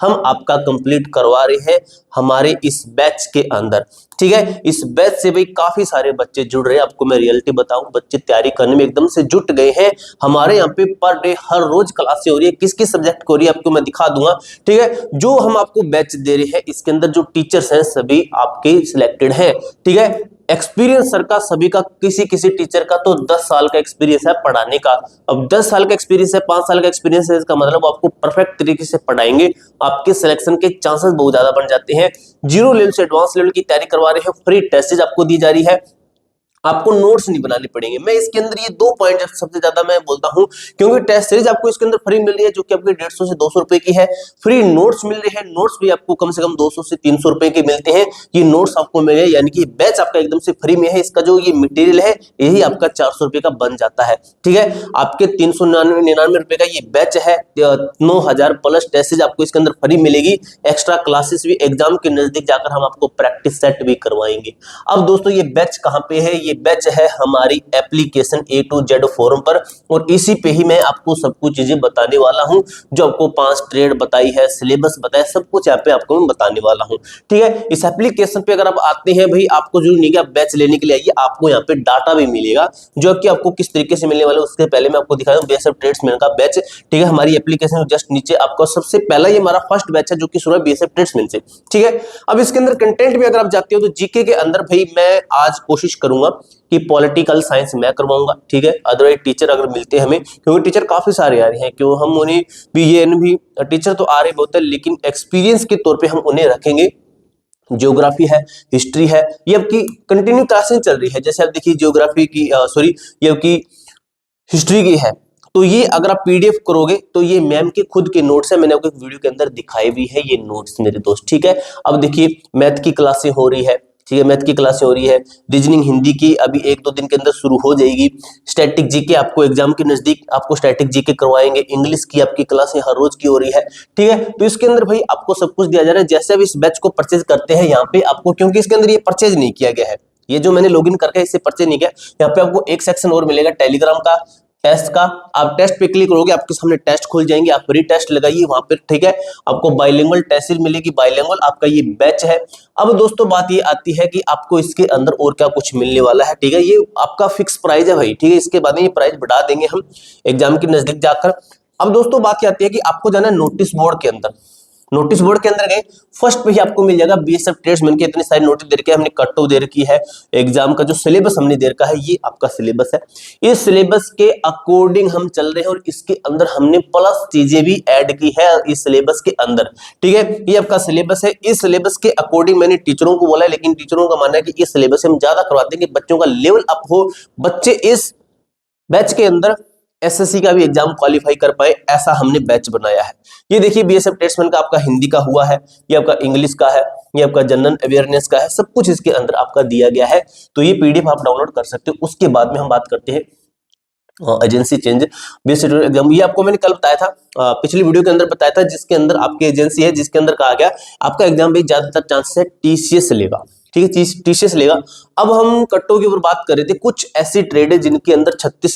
हम आपका कंप्लीट करवा रहे हैं हमारे इस बैच के अंदर। ठीक है, इस बैच से भाई काफी सारे बच्चे जुड़ रहे हैं। आपको मैं रियलिटी बताऊं, बच्चे तैयारी करने में एकदम से जुट गए हैं। हमारे यहाँ पे पर डे हर रोज क्लासें हो रही है। किस किस सब्जेक्ट को हो रही है आपको मैं दिखा दूंगा। ठीक है, जो हम आपको बैच दे रहे हैं इसके अंदर जो टीचर्स हैं सभी आपके सिलेक्टेड हैं। ठीक है, एक्सपीरियंस सर का सभी का, किसी किसी टीचर का तो 10 साल का एक्सपीरियंस है पढ़ाने का। अब 10 साल का एक्सपीरियंस है, 5 साल का एक्सपीरियंस है, इसका मतलब आपको परफेक्ट तरीके से पढ़ाएंगे। आपके सिलेक्शन के चांसेस बहुत ज्यादा बढ़ जाते हैं। जीरो लेवल से एडवांस लेवल की तैयारी करवा रहे हैं। फ्री टेस्ट आपको दी जा रही है, आपको नोट्स नहीं बनाने पड़ेंगे। मैं इसके अंदर ये 2 पॉइंट सबसे ज्यादा मैं बोलता हूं, क्योंकि टेस्ट सीरीज आपको इसके अंदर फ्री मिल रही है जो कि आपके 150 से 200 रुपए की है। फ्री नोट्स मिल रहे हैं, नोट्स भी आपको कम से कम 200 से 300 रुपए के मिलते हैं। ये नोट्स आपको मिले, यानी कि बैच आपका एकदम से फ्री में है। इसका जो ये मटेरियल है यही आपका 400 रुपए का बन जाता है। ठीक है, आपके 399 रुपए का ये बैच है। 9000 प्लस टेस्ट सीरीज आपको इसके अंदर फ्री मिलेगी। एक्स्ट्रा क्लासेस भी एग्जाम के नजदीक जाकर हम आपको प्रैक्टिस सेट भी करवाएंगे। अब दोस्तों ये बैच कहां पे है? ये बैच है हमारी application A to Z forum पर, और इसी पे ही मैं आपको सब कुछ चीजें बताने वाला हूं। जो आपको 5 ट्रेड बताई है, सिलेबस बताया, सब कुछ यहाँ पे आपको मैं बताने वाला हूं। ठीक है, इस एप्लीकेशन पे अगर आप आते हैं भाई, आपको जरूर नहीं कि आप बैच लेने के लिए आइए, आपको यहाँ पे डाटा भी मिलेगा जो कि आपको किस तरीके से मिलने वाला है। उसके पहले मैं आपको दिखा दूं बीएसएफ ट्रेड्समैन का बैच। ठीक है, हमारी एप्लीकेशन जस्ट नीचे आपका सबसे पहला ये हमारा फर्स्ट बैच है जो कि शुरू है बीएसएफ ट्रेड्समैन से। ठीक है, अब इसके अंदर कंटेंट भी अगर आप जाते हो तो जीके के अंदर भाई मैं आज कोशिश करूंगा कि पॉलिटिकल साइंस मैं करवाऊंगा। ठीक है, अदरवाइज टीचर अगर मिलते हैं हमें, क्योंकि टीचर काफी सारे आ रहे हैं, क्यों हम उन्हें भी, ये भी टीचर तो आ रहे बहुत है, लेकिन एक्सपीरियंस के तौर पे हम उन्हें रखेंगे। ज्योग्राफी है, हिस्ट्री है, ये आपकी कंटिन्यू क्लासेस चल रही है। जैसे आप देखिए ज्योग्राफी की सॉरी ये आपकी हिस्ट्री की है, तो ये अगर आप पीडीएफ करोगे तो ये मैम के खुद के नोट्स है। मैंने आपको एक वीडियो के अंदर दिखाई भी है ये नोट्स मेरे दोस्त। ठीक है, अब देखिए मैथ की क्लासें हो रही है। ठीक है, मैथ की क्लासें हो रही है। रीजनिंग हिंदी की अभी 1-2 दिन के अंदर शुरू हो जाएगी। स्टैटिक जीके आपको एग्जाम के नजदीक आपको स्टैटिक जीके करवाएंगे। इंग्लिश की आपकी क्लासें हर रोज की हो रही है। ठीक है, तो इसके अंदर भाई आपको सब कुछ दिया जा रहा है। जैसे आप इस बैच को परचेज करते हैं यहाँ पे आपको, क्योंकि इसके अंदर ये परचेज नहीं किया गया है, ये जो मैंने लॉगिन करके इससे परचेज नहीं किया, यहाँ पे आपको एक सेक्शन और मिलेगा टेलीग्राम का, टेस्ट का। आप टेस्ट पे क्लिक करोगे, आपके सामने टेस्ट खुल जाएंगे, आप फ्री टेस्ट लगाइए वहां पे। ठीक है, आपको बाइलिंगुअल टेस्ट सीरीज मिलेगी, बाइलिंगुअल आपका ये बैच है। अब दोस्तों बात ये आती है कि आपको इसके अंदर और क्या कुछ मिलने वाला है। ठीक है, ये आपका फिक्स प्राइस है भाई। ठीक है, इसके बाद में ये प्राइस बढ़ा देंगे हम एग्जाम के नजदीक जाकर। अब दोस्तों बात ये आती है कि आपको जाना है नोटिस बोर्ड के अंदर। नोटिस बोर्ड के अंदर गए, फर्स्ट पे ही आपको मिल जाएगा बीएसएफ ट्रेड्समैन के इतने सारे नोटिस दे रखे हैं, हमने कट ऑफ दे रखी है। एग्जाम का जो सिलेबस हमने दे रखा है ये आपका सिलेबस है। इस सिलेबस के अकॉर्डिंग हम चल रहे हैं, और इसके अंदर हमने प्लस चीजें भी ऐड की है इस सिलेबस के अंदर। ठीक है, ये आपका सिलेबस है। इस सिलेबस के अकॉर्डिंग मैंने टीचरों को बोला है, लेकिन टीचरों का मानना है कि इस सिलेबस से हम ज्यादा करवाते हैं कि बच्चों का लेवल अप हो, बच्चे इस बैच के अंदर एसएससी का भी एग्जाम क्वालिफाई कर पाए, ऐसा हमने बैच बनाया है। ये देखिए बीएसएफ ट्रेड्समैन का आपका हिंदी का हुआ है, ये आपका इंग्लिश का है, ये आपका जनरल अवेयरनेस का है, सब कुछ इसके अंदर आपका दिया गया है। तो ये पीडीएफ आप डाउनलोड कर सकते हो। उसके बाद में हम बात करते हैं एजेंसी चेंज बेस्ड एग्जाम। ये आपको मैंने कल बताया था, पिछली वीडियो के अंदर बताया था, जिसके अंदर आपकी एजेंसी है, जिसके अंदर कहा गया आपका एग्जाम भी ज्यादातर चांसेस है टीसीएस लेगा। ठीक है, टीसीएस लेगा। अब हम कट्टों के ऊपर बात कर रहे थे, कुछ ऐसी ट्रेड है जिनके अंदर 36